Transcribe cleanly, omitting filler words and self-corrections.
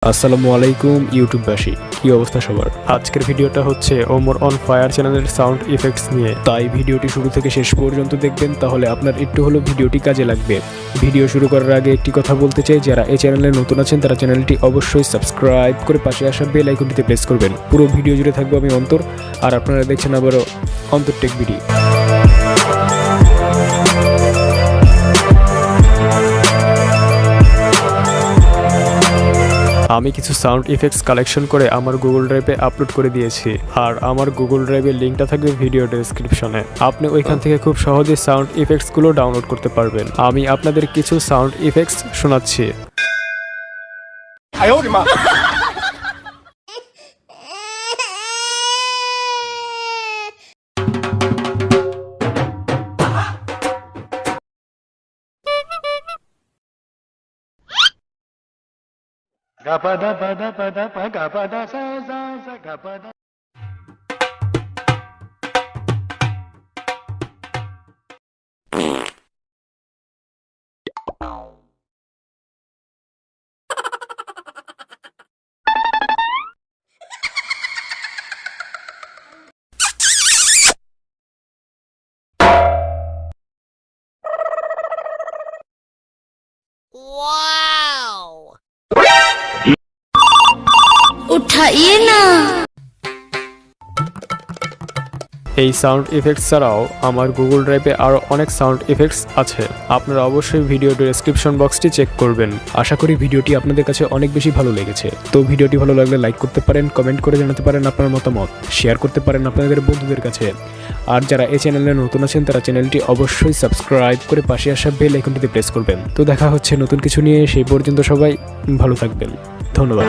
আসসালামু আলাইকুম ইউটিউববাসী, কি অবস্থা সবার। আজকের ভিডিওটা হচ্ছে ওমর অন ফায়ার চ্যানেলের সাউন্ড ইফেক্টস নিয়ে, তাই ভিডিওটি শুরু থেকে শেষ পর্যন্ত দেখবেন, তাহলে আপনার একটু হলেও ভিডিওটি কাজে লাগবে। ভিডিও শুরু করার আগে একটি কথা বলতে চাই, যারা এই চ্যানেলে নতুন আছেন তারা চ্যানেলটি অবশ্যই সাবস্ক্রাইব করে পাশে আসা বেল আইকনটিতে প্রেস করবেন। পুরো ভিডিও জুড়ে থাকবো আমি অন্তর, আর আপনারা দেখছেন আবারও অন্তর টেক ভিডিও। আমি কিছু সাউন্ড ইফেক্টস কালেকশন করে আমার গুগল ড্রাইভে আপলোড করে দিয়েছি, আর আমার গুগল ড্রাইভের লিঙ্কটা থাকবে ভিডিও ডেসক্রিপশনে। আপনি ওইখান থেকে খুব সহজে সাউন্ড ইফেক্টসগুলো ডাউনলোড করতে পারবেন। আমি আপনাদের কিছু সাউন্ড ইফেক্টস শোনাচ্ছি। वाओ! उठाइए ना। এই সাউন্ড ইফেক্টস ছাড়াও আমার গুগল ড্রাইভে আরও অনেক সাউন্ড ইফেক্টস আছে। আপনারা অবশ্যই ভিডিও ডেসক্রিপশন বক্সটি চেক করবেন। আশা করি ভিডিওটি আপনাদের কাছে অনেক বেশি ভালো লেগেছে। তো ভিডিওটি ভালো লাগলে লাইক করতে পারেন, কমেন্ট করে জানাতে পারেন আপনার মতামত, শেয়ার করতে পারেন আপনাদের বন্ধুদের কাছে। আর যারা এই চ্যানেলে নতুন আছেন তারা চ্যানেলটি অবশ্যই সাবস্ক্রাইব করে পাশে আসা বেল আইকনটিতে প্রেস করবেন। তো দেখা হচ্ছে নতুন কিছু নিয়ে, সেই পর্যন্ত সবাই ভালো থাকবেন। ধন্যবাদ।